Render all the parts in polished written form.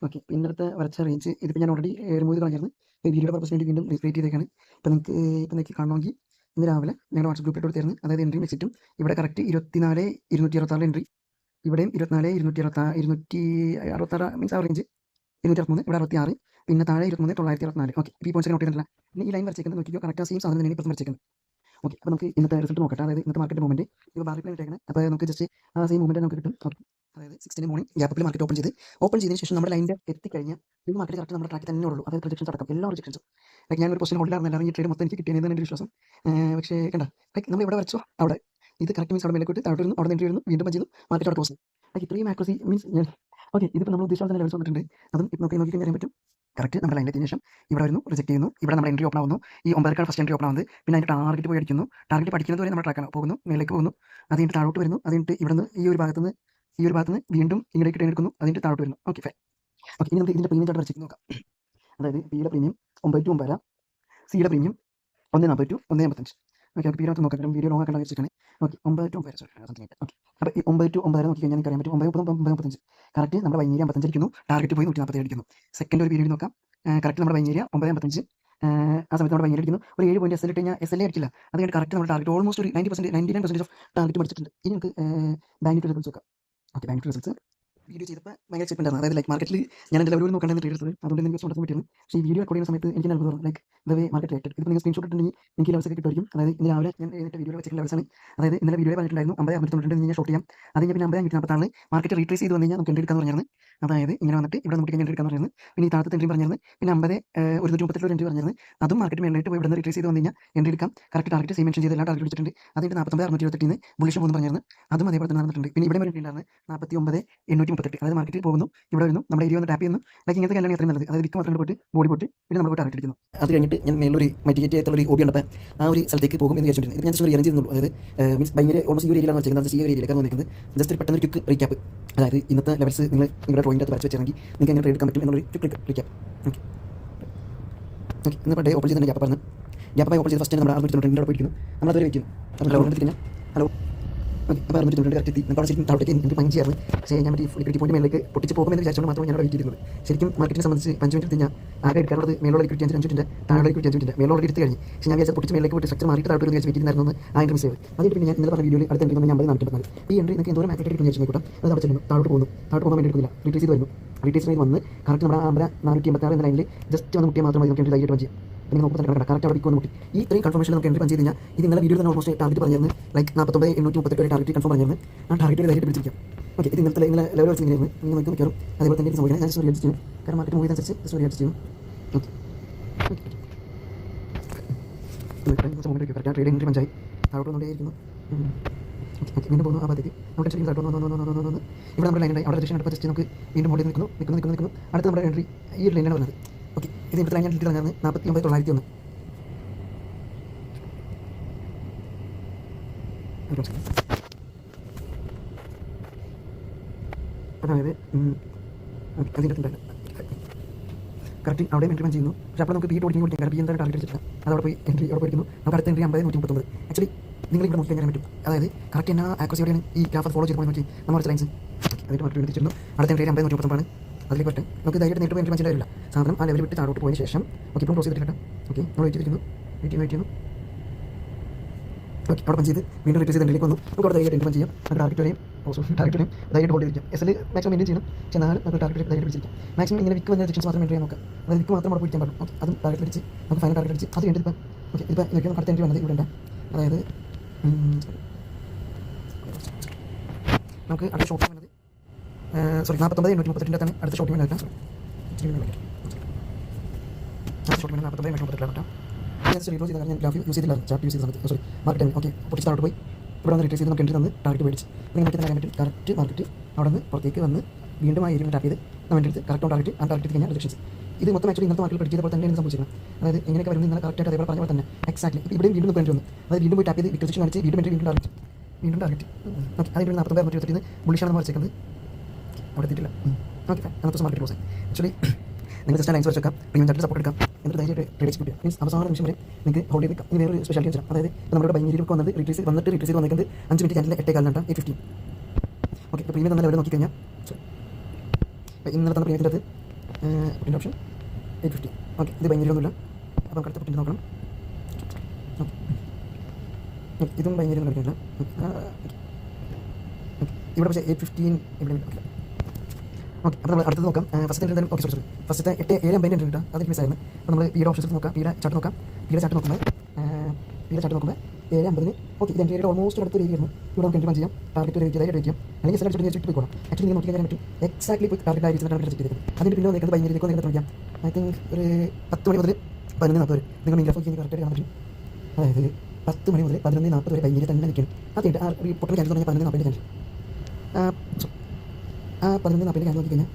Okay. ഇന്നലത്തെ വരച്ച range ഇതിപ്പോൾ ഞാൻ ഓൾറെഡി റിമൂവ് ചെയ്ത് കളഞ്ഞിരുന്നു. വീഡിയോയുടെ പർപ്പസിന് വേണ്ടി വീണ്ടും റീക്രിയേറ്റ് ചെയ്തേക്കാണ്. നിങ്ങൾക്ക് കാണണമെങ്കിൽ ഇന്ന് രാവിലെ ഞങ്ങളുടെ വാട്സ്ആപ്പ് ഗ്രൂപ്പിൽ കൊടുത്തിരുന്നു. അതായത് എൻട്രിയും എക്സിറ്റും ഇവിടെ കറക്റ്റ് 24,266 എൻട്രി, ഇവിടെയും 24,266 മീൻസ് ആ റേഞ്ച് 263, ഇവിടെ 66, പിന്നെ താഴെ 23,964. ഓക്കെ. ഈ പോയിന്റ്സ് നോട്ട് ചെയ്തിട്ടില്ല. ഇനി ഈ ലൈൻ വരച്ചേക്കുന്നത് നോക്കിയോ, കറക്റ്റ് സെയിം സാധനം തന്നെയാണ് ഇപ്പം വരച്ചേക്കുന്നത്. ഓക്കെ. അപ്പോൾ നമുക്ക് ഇന്നത്തെ റിസൾട്ട് നോക്കട്ടെ. അതായത് ഇന്നത്തെ മാർക്കറ്റ് മൂവ്മെന്റ് ഇപ്പോൾ ബാർ പ്ലാൻ ഇട്ടേക്കുന്നത്. അപ്പോൾ നമുക്ക് ജസ്റ്റ് ആ സെയിം മൂവ്മെന്റ് നമുക്ക് കിട്ടും. ഓക്കെ. അതായത് 16 മോർണിംഗ് ഗ്യാപ്പിൽ മാർക്കറ്റ് ഓപ്പൺ ചെയ്തതിന് ശേഷം നമ്മുടെ ലൈനിൻ്റെ എത്തിക്കഴിഞ്ഞാൽ ഈ മാർക്കറ്റ് കറക്റ്റ് നമ്മുടെ ട്രാക്കിൽ തന്നെ ഉള്ളൂ. അതായത് പ്രൊജക്ഷൻസ് അടക്കം എല്ലാ പ്രൊജക്ഷൻസും ലൈക്ക് ഞാനൊരു പൊസിഷൻ ഹോൾഡിലായിരുന്നു, എല്ലാവരും ഈ ട്രേഡ് മൊത്തം എനിക്ക് കിട്ടിയതെന്ന് എൻ്റെ വിശ്വാസം. പക്ഷേ കണ്ട ലൈക്ക് നമ്മൾ ഇവിടെ വരച്ചോ അവിടെ ഇത് കറക്റ്റ് മീൻസ് അവിടെ മേലേക്ക് താഴോട്ട് വരുന്നു, അവിടെ നിന്ന് വരുന്നു, വീണ്ടും ചെയ്തു മാർക്കറ്റ് അവിടെ ക്ലോസ്. ലൈക്ക് ഇത്രയും ആക്യുറസി മീൻസ് ഞാൻ ഓക്കെ. ഇതിപ്പോൾ നമ്മൾ ഉദ്ദേശിച്ച തന്നെ ലെവൽസ് വന്നിട്ടുണ്ട്. അതും ഇപ്പോൾ നോക്കി അറിയാൻ പറ്റും. കറക്റ്റ് നമ്മുടെ ലൈനിലെത്തിയതിന് ശേഷം ഇവിടെ വരുന്നു, റിജക്ട് ചെയ്യുന്നു, ഇവിടെ നമ്മുടെ എൻട്രി ഓപ്പൺ ആവുന്നു. ഈ 9 ഫസ്റ്റ് എൻട്രി ഓപ്പൺ ആവുന്നത്. പിന്നെ അതിൻ്റെ ടാർഗറ്റ് പോയി അടിക്കുന്നു. ടാർഗറ്റ് പഠിക്കുന്നത് വരെ നമ്മുടെ ട്രാക്കാണ് പോകുന്നു, മേലേക്ക് പോകുന്നു. അത് കഴിഞ്ഞിട്ട് താഴോട്ട് വരുന്നു. അത് കഴിഞ്ഞിട്ട് ഇവിടെ നിന്ന് ഈ ഒരു ഭാഗത്ത് നിന്ന് വീണ്ടും ഇങ്ങോട്ടേക്ക് ട്രെയിൻ എടുക്കുന്നു. അതിൻ്റെ താഴോട്ട് വരുന്നു. Okay fine. ഓക്കെ. ഇനി നമുക്ക് ഇതിൻ്റെ പ്രീമിയം ചാർട്ട് വരച്ചിട്ട് നോക്കാം. അതായത് പിയുടെ പ്രീമിയം 9 to 9, സിയുടെ പ്രീമിയം 1.40 to 1.55. ഓക്കെ. ഓക്കെ. പിയുടെ നോക്കാം, വീഡിയോ ലോങ് ആക്കാൻ വെച്ചിട്ടാണ്. ഓക്കെ. 9 to 9 something. ഓക്കെ. അപ്പോൾ ഈ 9 to 9 നോക്കി കഴിഞ്ഞാൽ എനിക്ക് അറിയാൻ പറ്റും 9.35 കറക്റ്റ് നമ്മുടെ വൈകുന്നേരം 55 അടിക്കുന്നു. ടാർഗറ്റ് പോയി 147 അടിക്കുന്നു. സെക്കൻഡ് ഒരു പീരീഡ് നോക്കാം. കറക്റ്റ് നമ്മുടെ വൈകുന്നേരം 9.55. ആ സമയത്ത് നമ്മുടെ വൈകുന്നേരം അടിക്കുന്നു. ഒരു 7 പോയിന്റ് എസ് എൽ ഇട്ട് കഴിഞ്ഞാൽ എസ് എൽ അടിക്കില്ല. അത് കഴിഞ്ഞിട്ട് കറക്റ്റ് നമ്മുടെ ടാർഗറ്റ് ഓൾമോസ്റ്റ് ഒരു 99% ഓഫ് ടാർഗറ്റ് പഠിച്ചിട്ടുണ്ട്. ഇനി നമുക്ക് ബാങ്ക് റിസൾട്ട്സ് നോക്കാം. ഓക്കെ. ബാങ്ക് റിസൾട്ട്സ് വീഡിയോ ചെയ്തപ്പോൾ ഭയങ്കര എക്സൈറ്റ്മെന്റ് ആണ്. അതായത് ലൈക്ക് മാർക്കറ്റിൽ ഞാൻ എൻ്റെ ലെവലിൽ നോക്കാനാണ് ട്രേഡ് എടുത്തത്. അതുകൊണ്ട് എനിക്ക് സ്വന്തം പറ്റിയിരുന്നു. പക്ഷേ ഈ വീഡിയോ റെക്കോർഡ് ചെയ്യുന്ന സമയത്ത് എനിക്ക് നൽകുന്നത് like the way market rated. ഇപ്പോൾ നിങ്ങൾ സ്ക്രീൻഷോട്ട് ഇട്ടുണ്ടെങ്കിൽ എനിക്ക് ലെവൽസ് ഒക്കെ കിട്ടുമായിരിക്കും. അതായത് ഇന്ന് രാവിലെ ഞാൻ എന്നിട്ട് വീഡിയോ വെച്ചിട്ടുള്ള ലെവൽസാണ്. അതായത് ഇന്നലെ വീഡിയോ പറഞ്ഞിട്ടുണ്ടായിരുന്നു 50 ഞാൻ ഷോട്ട് ചെയ്യാം. അത് കഴിഞ്ഞ് പിന്നെ 50 മാർക്കറ്റ് റീട്രേസ് ചെയ്ത് വന്നു കഴിഞ്ഞാൽ നമുക്ക് എൻട്രി എടുക്കാന്ന് പറഞ്ഞായിരുന്നു. അതായത് ഇങ്ങനെ വന്നിട്ട് ഇവിടെ നമുക്ക് എൻട്രി എടുക്കാന്ന് പറഞ്ഞത്. പിന്നെ ഈ താഴത്തെ എൻട്രി പറഞ്ഞിരുന്നു. പിന്നെ 138 എൻട്രി പറഞ്ഞിരുന്നു. അതും മാർക്കറ്റ് മേലായിട്ട് പോയി ഇവിടെ റീട്രേസ് ചെയ്ത് വന്നു കഴിഞ്ഞാൽ എൻട്രി എടുക്കാം. കറക്റ്റ് ടാർഗറ്റ് സെയിം മെൻഷൻ ചെയ്ത് എല്ലാ ടാർഗറ്റ് വെച്ചിട്ടുണ്ട്. അതിൻ്റെ 49,628 ബുള്ളിഷ് പോകുന്നു പറഞ്ഞിരുന്നു. അതും അതേപോലെ തന്നെ നടന്നിട്ടുണ്ട്. പിന്നെ ഇവിടെ വരെ ഉണ്ടായിരുന്നു 49,838. അതായത് മാർക്കറ്റ് പോകുന്നു, ഇവിടെ വരുന്നു, നമ്മുടെ ഏരിയ ഒന്ന് ടാപ്പ് ചെയ്യുന്നു. ലൈക്ക് ഇങ്ങനത്തെ കല്യാണം എത്രയും നല്ലത്. അതായത് വിക്ക് മാത്രം പോയിട്ട് ബോഡി പോയിട്ട് പിന്നെ നമ്മൾ ടാർഗറ്റ് അടിക്കുന്നു. അത് കഴിഞ്ഞിട്ട് ഞാൻ മേലൊരു മൈറ്റിഗേറ്റ് ആയിട്ടുള്ള ഒരു ഓബി ഉണ്ടപ്പോൾ ആ ഒരു സ്ഥലത്തേക്ക് പോകും എന്ന് വിചാരിച്ചിട്ടുണ്ട്. ഇത് ഞാൻ ജസ്റ്റ് ഒരു അറേഞ്ച് ചെയ്യുന്നുള്ളൂ. അതായത് മീൻസ് ഭയങ്കര ഓൾമോസ്റ്റ് ഈ ഒരു ഏരിയയിലാണ് വെച്ചിരിക്കുന്നത്. ഈ ഒരു ഏരിയയിലേക്കാണ് വന്നിരിക്കുന്നത്. ജസ്റ്റ് ഒരു പെട്ടെന്ന് ഒരു ക്വിക്ക് റീക്യാപ്പ്. അതായത് ഇന്നത്തെ ലെവൽസ് നിങ്ങൾ നിങ്ങളുടെ ഡ്രോയിൻ്റെ അകത്ത് വരച്ച് വെച്ചിട്ടുണ്ടെങ്കിൽ നിങ്ങൾക്ക് എങ്ങനെ ട്രേഡ് എടുക്കാൻ പറ്റും എന്നൊരു ക്വിക്ക് റീക്യാപ്പ്. ഓക്കെ. ഓക്കെ. ഇന്നിപ്പോൾ ഡേ ഓപ്പൺ ചെയ്ത് ഗ്യാപ്പ് പറഞ്ഞു. ഗ്യാപ്പായി ഓപ്പൺ ചെയ്ത് ഫസ്റ്റ് നമ്മുടെ 692 പോയിരിക്കുന്നു. നമ്മളതൊരു വയ്ക്കുന്നു. ഹലോ എടുത്തിട്ട് ഹലോ. ഓക്കെ. അപ്പോൾ 692 കറക്റ്റ് എത്തി. നമുക്ക് അവിടെ ശരിക്കും താഴോട്ടേക്ക് എനിക്ക് പഞ്ചിയായിരുന്നു. പക്ഷേ ഞാൻ മറ്റേ ലിക്വിഡിറ്റി പോയിന്റ് മേലേക്ക് പൊട്ടിച്ച് പോകുമെന്ന് വിചാരിച്ചുകൊണ്ട് മാത്രമേ ഞാൻ വെയിറ്റ് ചെയ്തിരുന്നത്. ശരിക്കും മാർക്കറ്റിനെ സംബന്ധിച്ച് 5 മിനിറ്റ് ഞാൻ ആകെ എടുക്കാറുള്ളത് മേലുള്ള ലിക്വിഡിറ്റി 5 മിനിറ്റ്, താഴെ ലിക്വിഡിറ്റി 5 മിനിറ്റ്, മേലുള്ള എടുത്ത് കഴിഞ്ഞ്. പക്ഷേ ഞാൻ വിചാരിച്ച പൊട്ടിച്ച് മേലേക്ക് പോയിട്ട് സ്ട്രക്ചർ മാറിയിട്ട് താഴോട്ട് വെയിറ്റ് ചെയ്തിരുന്നു. ആ എൻട്രി മിസ് ചെയ്ത് അതിന് പിന്നെ ഞാൻ ഇന്നലെ പറഞ്ഞ വീഡിയോയിൽ അടുത്ത എൻട്രി ഞാൻ 50 ഈ എൻട്രി നിങ്ങൾക്ക് എന്തോരം മാർക്കറ്റ് എടുക്കുന്ന വിചാരിച്ചു കൂട്ടാം. അത് അവിടെ ചെല്ലുന്നു, താഴോട്ട് പോകാൻ വേണ്ടി എടുക്കുന്നില്ല. റീട്രേസ് ചെയ്ത് വരുന്നു. റീട്രേസ് ചെയ്ത് വന്ന് കറക്റ്റ് നമ്മുടെ 486 എന്ന ലൈനിൽ ജസ്റ്റ് വന്ന് മുട്ടിയാൽ മാത്രമേ നമുക്ക് എൻട്രി തയ്യായിട്ട് പഞ്ച്. പിന്നെ നമുക്ക് തന്നെ കറക്റ്റ് അവിടെ വന്ന് മുട്ടി. ഈ ഇത്രയും കൺഫർമേഷൻ നമുക്ക് എൻട്രി പഞ്ച് ചെയ്ത് കഴിഞ്ഞാൽ ഇത് ഇന്നലെ വീഡിയോ തന്നെ ഓൾമോസ്റ്റ് ടാർഗറ്റ് പറഞ്ഞിരുന്നു. ലൈക്ക് 49,838 ടാർഗറ്റ് കൺഫേം പറഞ്ഞിരുന്നു. ആ ടാർഗറ്റ് ധൈര്യമായിട്ട് പിടിച്ചിരിക്കാം. ഓക്കെ. ഇത് ഇന്നത്തെ ലെവൽ വെച്ച് ഇങ്ങനെയായിരുന്നു. നിങ്ങൾ നമുക്ക് മിക്കവാറും അതേപോലെ തന്നെ സംഭവിക്കണം. ഞാൻ ജസ്റ്റ് അഡ്ജസ്റ്റ് ചെയ്യും. കാരണം മാർക്കറ്റ് മൂവ് ചെയ്തനുസരിച്ച് ജസ്റ്റ് അഡ്ജസ്റ്റ് ചെയ്യും. ഓക്കെ. കറക്റ്റ് ട്രേഡ് എൻട്രി പഞ്ചായി താഴോട്ട് വന്നുകൊണ്ടേയിരിക്കുന്നു. ഓക്കെ. വീണ്ടും പോകുന്നു ആ ഭാഗത്തേക്ക്. നമ്മുടെ ശരിക്കും താഴോട്ട് വന്നു. ഇവിടെ നമ്മുടെ ലൈൻ ഉണ്ടായി. അവിടെ രജിസ്ട്രേഷൻ എടുപ്പോൾ ജസ്റ്റ് നമുക്ക് വീണ്ടും മോഡിൽ നിൽക്കുന്നു. അടുത്ത നമ്മുടെ എൻട്രി ഈ ഒരു ലൈനാണ് പറഞ്ഞത്. ഓക്കെ. ഇത് ഇവിടുത്തെ ലൈൻ എൻട്രി പറഞ്ഞാൽ 49,901. അതായത് അതിൻ്റെ കറക്റ്റ് അവിടെ എൻട്രി പഞ്ച് ചെയ്യുന്നു. പക്ഷേ അപ്പോൾ നമുക്ക് ബി ഓടിക്കാൻ കൊടുക്കാം. കാരണം ബി എന്താണ് ടാർഗറ്റ് വെച്ചിട്ട് അതവിടെ പോയി എൻട്രി അവിടെ പോയിരിക്കുന്നു. നമുക്ക് അടുത്ത എൻട്രി 50,139. ആക്ച്വലി നിങ്ങൾ ഇവിടെ നോക്കി കഴിഞ്ഞാൽ പറ്റും. അതായത് കറക്റ്റ് എന്നാ ആക്വസിയോടെയാണ് ഈ ഗ്രാഫ് ഫോളോ ചെയ്ത് പോയി നോക്കി നമ്മൾ ലൈൻസ്. അതിൻ്റെ മാർക്കറ്റ് എടുത്തിരുന്നു. അടുത്ത എൻട്രി 50,139 അതിലേക്ക് പറ്റും. നമുക്ക് ധൈര്യമായിട്ട് നേരിട്ട് എൻട്രി പഞ്ച് വരില്ല. സാധനം ആ ലെവൽ വിട്ട് താഴോട്ട് പോയതിന് ശേഷം ഓക്കെ ഇപ്പോൾ ക്ലോസ് ചെയ്തിട്ട് ഓക്കെ നമ്മൾ വെയിറ്റ് ചെയ്യുന്നു. ഓക്കെ. അവിടെ പഞ്ച് ചെയ്ത് വീണ്ടും റിട്രീസ് ചെയ്ത് എൻട്രിലേക്ക് വന്നു. നമുക്ക് അവിടെ ധൈര്യമായിട്ട് എൻട്രി പഞ്ച് ചെയ്യാം. നമുക്ക് ടാർഗറ്റ് വരെയും ധൈര്യമായിട്ട് ഹോൾഡ് ചെയ്തിരിക്കാം. എസ് എൽ മാക്സിമം മെയിൻറ്റെയിൻ ചെയ്യണം. പക്ഷേ എന്നാലും നമുക്ക് ടാർഗറ്റ് ധൈര്യം പിടിച്ചിരിക്കാം. മാക്സിമം ഇങ്ങനെ വിക്ക് വന്ന സെക്ഷൻസ് മാത്രം എൻട്രി ചെയ്യാൻ നോക്കാം. അതായത് വിക്ക് മാത്രം അവിടെ പിടിക്കാൻ പാടും. ഓക്കെ. അതും ടാർഗറ്റ് അടിച്ച് നമുക്ക് ഫൈനൽ ടാർഗറ്റ് അടിച്ച് അത് കഴിഞ്ഞിട്ട് ഇപ്പം ഓക്കെ. ഇപ്പോൾ നോക്കിയാൽ അടുത്ത എൻട്രി വന്നത് ഇവിടെ ഉണ്ട്. അതായത് നമുക്ക് അടുത്ത ഷോട്ട് വന്നത് 49,838 അടുത്ത ഷോട്ട് വേണം. അടുത്ത ഷോട്ട് വേണം 49,838. റീലോഡ് ചെയ്ത ഞാൻ ഗ്രാഫ് യൂസ് ചെയ്തില്ല. ചാർട്ട് യൂസ് ചെയ്ത സമയത്ത് മാർക്കറ്റ് ടൈം ഓക്കെ പൊട്ടിച്ച് താഴോട്ട് പോയി ഇവിടെ വന്ന് റിട്രീസ് ചെയ്ത് നമുക്ക് എൻട്രി തന്ന് ടാർഗറ്റ് മേടിച്ച് പിന്നെ നമുക്ക് തന്നെ അറിയാൻ പറ്റും. കറക്റ്റ് മാർക്കറ്റ് അവിടെ നിന്ന് പുറത്തേക്ക് വന്ന് വീണ്ടും ആ ഏരിയ ടാപ്പ് ചെയ്ത് നമ്മൾ എടുത്ത് കറക്റ്റ് ടാർഗറ്റ് ആ ടാർഗറ്റ് കഴിഞ്ഞാൽ റിജക്ഷൻസ്. ഇത് മൊത്തം ആക്ച്വലി ഇന്നത്തെ മാർക്കറ്റ് പഠിച്ചത് പോലെ തന്നെയാണ് സംഭവിച്ചിരിക്കുന്നത്. അതായത് എങ്ങനെയൊക്കെ വരുന്നത് ഇന്നലെ കറക്റ്റായിട്ട് അതേപോലെ പറഞ്ഞ പോലെ തന്നെ എക്സാക്ട്ലി ഇപ്പോൾ ഇവിടെയും വീണ്ടും നമുക്ക് എൻട്രി വന്നു. അതായത് വീണ്ടും പോയി ടാപ്പ് ചെയ്ത് വിക്ടേഷൻ കാണിച്ച് വീണ്ടും ടാർഗറ്റ് ഓക്കെ. അതിൻ്റെ 49,138 ബുള്ളിഷാണെന്ന് വരച്ചേക്കുന്നത് അവിടെ എത്തിയിട്ടില്ല. ഓക്കെ. അന്നത്തെ മാർക്കറ്റ് ക്ലോസ് ആക്ച്വലി നിങ്ങൾ ജസ്റ്റ് ലൈൻസ് വെച്ചേക്കാം. പ്രീമിയം ചാർട്ട് സപ്പോർട്ട് എടുക്കാം. എന്നിട്ട് ധൈര്യമായിട്ട് ട്രേഡ് എക്സിക്യൂട്ട് മീൻസ് അവസാന നിമിഷം വരെ നിങ്ങൾക്ക് ഹോൾഡ് ചെയ്ത് ഇനി വേറൊരു സ്പെഷ്യാലിറ്റി വെച്ചാൽ അതായത് ഇപ്പോൾ നമ്മുടെ ഭയങ്കര വന്നത് റിട്രീസ് വന്നിരിക്കുന്നത് 5 മിനിറ്റ് ക്യാൻഡിൽ 8:15 8:15. ഓക്കെ. ഇപ്പോൾ പ്രീമിയം തന്നെ ലെവൽ നോക്കിക്കഴിഞ്ഞാൽ ഇന്നലെ തന്ന പ്രീമിയത്തിൻ്റെ അത് പുട്ടിൻ്റെ ഓപ്ഷൻ 850. ഓക്കെ, ഇത് ഭയങ്കര ഒന്നുമില്ല. അപ്പോൾ നമുക്ക് അടുത്ത പുട്ടിൻ്റെ നോക്കണം. ഓക്കെ, ഇതും ഭയങ്കര ഒന്നും കളിക്കില്ല. ഇവിടെ പക്ഷേ 815 ഇവിടെ ഓക്കെ. ഓക്കെ, അപ്പോൾ നമ്മൾ അടുത്തത് നോക്കാം. ഫസ്റ്റ് എന്തായാലും ഓക്കെ സോറി ഫസ്റ്റത്തെ 750 ഉണ്ട് കേട്ടോ, അതെനിക്ക് മിസ്സായിരുന്നു. അപ്പോൾ നമ്മൾ പിയുടെ ഓപ്ഷൻസ് നോക്കാം. പിയുടെ ചാർട്ട് നോക്കാം. പിയുടെ ചാർട്ട് നോക്കുമ്പോൾ 750 ഓക്കെ, ഇത് എൻ്റെ ഓൾമോസ്റ്റ് അടുത്തൊരു ഏരിയ ആയിരുന്നു. ഇവിടെ നമുക്ക് എൻട്രി ചെയ്യാം. ടാർഗറ്റ് ഒരു ഏരിയതായിട്ട് വെക്കാം, അല്ലെങ്കിൽ സെലക്ട് ചെയ്തിട്ട് വെച്ചിട്ട് പോയിക്കോളാം. ആക്ച്വലി നിങ്ങൾ നോക്കി കഴിഞ്ഞാൽ പറ്റും എക്സാക്ട്ലി പോയി ടാർഗറ്റ് ആയിരിക്കും ടാർഗറ്റ് സെറ്റ് ചെയ്തത്. അതിൻ്റെ പിന്നെ നിൽക്കുന്നത് ഭയങ്കര നിങ്ങൾക്ക് വിളിക്കാം. ഐ തിങ്ക് ഒരു 10 മണി മുതൽ 11:40 വരെ നിങ്ങൾ മീൻ ഗ്രാഫ് കറക്റ്റായിട്ട് കാണാൻ പറ്റും. അതായത് 10 മണി മുതൽ 11:40 വരെ ഭയങ്കര തന്നെ നിൽക്കണം. അതായത് ആ റിപ്പോർട്ടിന് ക്യാൻസൽ തുടങ്ങിയ 11:40 ക്യാൻസൽ. 11:40 ക്യാൻസൽ നോക്കി കഴിഞ്ഞാൽ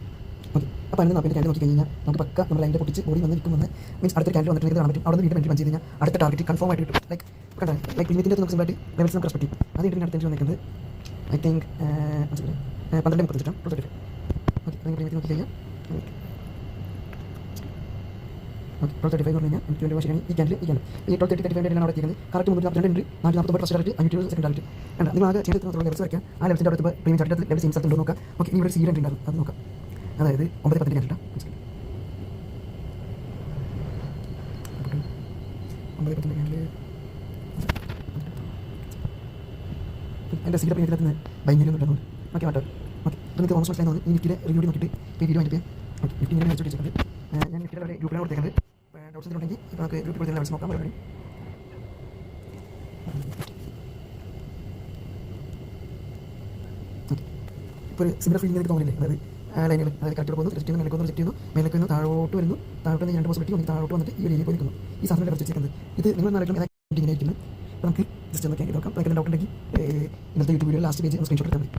ഓക്കെ, ആ 11:40 ക്യാൻസൽ നോക്കി കഴിഞ്ഞാൽ നമുക്ക് പക്ക നമ്മൾ അതിൻ്റെ പൊട്ടിച്ച് ബോഡി വന്ന് നിൽക്കുമെന്ന് മീൻസ് അടുത്ത ക്യാൻസൽ വന്നിട്ടുണ്ടെങ്കിൽ കാണാൻ പറ്റും. അവിടെ നിന്ന് വീണ്ടും എൻട്രി ചെയ്ത് കഴിഞ്ഞാൽ അടുത്ത ടാർഗറ്റ് കൺഫേം ആയിട്ട് കിട്ടും. ലൈക്ക് ലിമിറ്റിൻ്റെ നമുക്ക് സിമ്പിളായിട്ട് ലെവൽസ് നമുക്ക് റെസ്പെക്ട് ചെയ്യും. അത് കഴിഞ്ഞിട്ട് അടുത്ത എൻട്രി വന്നിരിക്കുന്നത് ഐ തിങ്ക് 12:35 ഓക്കെ, നിങ്ങൾ നോക്കി കഴിഞ്ഞാൽ ഓക്കെ 12:35 എന്ന് പറഞ്ഞാൽ എനിക്ക് വേണ്ടി ശരിയാണ്. ഈ ക്യാൻഡിൽ ഈ 12:35 അവിടെ എത്തിക്കുന്നത് കറക്റ്റ് 342 ഉണ്ട്. 440 ഫസ്റ്റ് ടാർഗറ്റ് 520 സെക്കൻഡ് ടാർഗറ്റ് ഉണ്ട്. നിങ്ങൾ ആകെ ചെയ്തിട്ട് ലെവൽസ് വയ്ക്കുക. ആ ലെവൽസിൻ്റെ അടുത്ത് പ്രീമിയം ചാർട്ട് ലെവൽ സെയിം സ്ഥലത്തുണ്ടോ നോക്കാം. ഓക്കെ, ഇവിടെ സീഡ് എൻട്രി ഉണ്ടാകും, അത് നോക്കാം. അതായത് 9:10 ക്യാൻഡിൽ 9:10 ക്യാൻഡിൽ എൻ്റെ സീഡ് പ്രീമിയത്തിൽ ഭയങ്കര ഒന്നും ഉണ്ടാകുന്നു. ഓക്കെ മാറ്റോ ഓക്കെ, അപ്പോൾ നിങ്ങൾക്ക് ഓൾമോസ്റ്റ് മനസ്സിലായി തോന്നുന്നു. ഈ നിഫ്റ്റിയുടെ റിവ്യൂ നോക്കിയിട്ട് വീഡിയോ അതിൻ്റെ ഓക്കെ നിഫ്റ്റി ഇങ്ങനെ വെച്ചിട്ട് വെച്ചിട്ടുണ്ട്. ഞാൻ നിഫ്റ്റിയുടെ അവിടെ ഗ്രൂപ്പിലാണ് കൊടുത്തേക്കുന്നത്. ഡൗട്ട്സ് ഉണ്ടെങ്കിൽ ഇപ്പോൾ നമുക്ക് ഗ്രൂപ്പിൽ കൊടുത്ത ലെവൽസ് നോക്കാം. പരിപാടി ഓക്കെ, ഇപ്പോൾ ഒരു സിമിലർ ഫീലിംഗ് എനിക്ക് തോന്നില്ലേ? അതായത് ലൈനുകൾ അതായത് കറക്റ്റ് പോകുന്നു, റിജക്റ്റ് ചെയ്യുന്നു, മേലേക്ക് റിജക്റ്റ് ചെയ്യുന്നു, മേലേക്ക് വരുന്നു, താഴോട്ട് വരുന്നു, താഴോട്ട് നിന്ന് 2 പോസിബിലിറ്റി ഒന്ന് താഴോട്ട് വന്നിട്ട് ഈ ഒരു ഏരിയ പോയി നിൽക്കുന്നു. ഈ സാധനം കുറച്ച് വെച്ചിരിക്കുന്നത് ഇത് നിങ്ങൾ നാളെ ഇങ്ങനെ ഇരിക്കുന്നു. അപ്പോൾ നമുക്ക് ജസ്റ്റ് ഒന്ന് നോക്കാം. അപ്പോൾ ഡൗട്ട് ഉണ്ടെങ്കിൽ ഇന്നത്തെ YouTube video last page screenshot എടുത്താൽ മതി.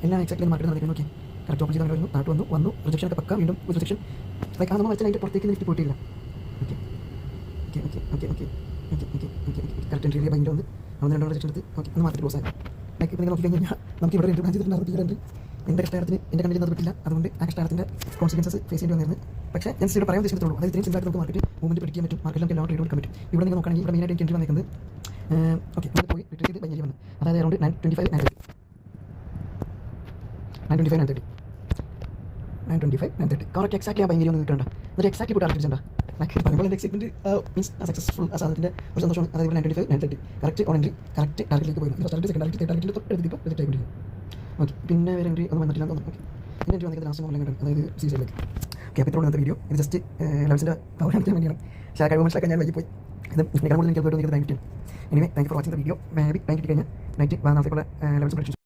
എല്ലാം എക്സാക്ട്ലി മാർക്കറ്റ് നടക്കുന്നു. ഓക്കെ, കറക്റ്റ് ഓപ്പൺ ചെയ്ത് വരുന്നു, താഴോട്ട് വന്നു റിജക്ഷൻ ഒക്കെ പക്ക വീണ്ടും ഒരു റിജക്ഷൻ ലൈക്ക് ആ നമ്മൾ വെച്ചാൽ അതിൻ്റെ പുറത്തേക്ക് നിഫ്റ്റി പോയിട്ടില്ല. Okay okay okay okay okay okay okay okay correct entry ഭയങ്കര വന്ന് അവിടെ 2 റിജക്ഷൻ എടുത്ത് ഓക്കെ ഒന്ന് മാർക്കറ്റ് ക്ലോസ് ആയി. ലൈക്ക് ഇപ്പോൾ നിങ്ങൾ നോക്കി കഴിഞ്ഞാൽ നമുക്ക് ഇവിടെ 2 ബ്രാഞ്ച് ചെയ്തിട്ടുണ്ടായിരുന്നു. എൻ്റെ കഷ്ടകാലത്തിന് എൻ്റെ കണ്ണിൽ അത് പറ്റില്ല. അതുകൊണ്ട് ആ കഷ്ടകാലത്തിൻ്റെ കോൺസിക്വൻസസ് ഫേസ് ചെയ്യേണ്ടി വന്നിരുന്നു. പക്ഷേ ഞാൻ ഇവിടെ പറയാൻ ഉദ്ദേശിച്ചിട്ടുള്ളൂ. അതായത് ഇത്രയും സിമ്പിളായിട്ട് നമുക്ക് മാർക്കറ്റ് മൂവ്മെൻറ്റ് പിടിക്കാൻ പറ്റും. മാർക്കറ്റിൽ നമുക്ക് എല്ലാം ട്രേഡ് കൊടുക്കാൻ പറ്റും. ഇവിടെ നിങ്ങൾ നോക്കുകയാണെങ്കിൽ ഇവിടെ മെയിനായിട്ട് എൻട്രി വന്നിരിക്കുന്നത് ഓക്കെ നമ്മൾ പോയി റിട്രീറ്റ് ചെയ്ത് ഭയങ്കര വന്നു. അതായത് അറൗണ്ട് 925 കറക്റ്റ് എക്സാക്ട്ലി ആ ഭയങ്കര ഒന്നും കിട്ടണ്ട. എന്നിട്ട് എക്സാക്ട്ലി പോയിട്ട് ടാർഗറ്റ് ലൈക്ക് പറയുമ്പോൾ എൻ്റെ എക്സൈറ്റ്മെൻറ്റ് മീൻസ് സക്സസ്ഫുൾ ആ സാധനത്തിൻ്റെ ഒരു സന്തോഷമാണ്. അതായത് 925 930 കറക്റ്റ് ഓൺ എൻട്രി കറക്റ്റ് ടാർഗറ്റിലേക്ക് പോയി. ഫസ്റ്റ് ടാർഗറ്റ് സെക്കൻഡ് ടാർഗറ്റ് ടാർഗറ്റിൻ്റെ തൊട്ടടുത്തിപ്പോൾ റിജക്റ്റ് ആയിക്കൊണ്ടിരിക്കും. ഓക്കെ, പിന്നെ വേറെ എൻട്രി ഒന്നും വന്നിട്ടില്ല തോന്നുന്നു. ഓക്കെ, പിന്നെ എൻട്രി വന്നിട്ട് ലാസ്റ്റ് മോഡൽ കണ്ടത് അതായത് സീസണിലേക്ക്. ഓക്കെ, അപ്പോൾ ഇത്രയുള്ള വീഡിയോ ഇത് ജസ്റ്റ് ലെവൽസിൻ്റെ പവർ കാണിക്കാൻ വേണ്ടിയാണ്. പക്ഷേ ആ കഴിവ് മനസ്സിലാക്കാൻ ഞാൻ വൈകി പോയി. ഇത് കൂടുതൽ എനിക്ക് പോയിട്ട് എനിക്ക് thank you. Anyway thank you for watching the video. May be thank you കഴിഞ്ഞാൽ നൈറ്റ് നാളത്തേക്കുള്ള ലെവൽസ് പ്രൊഡിക്ഷൻ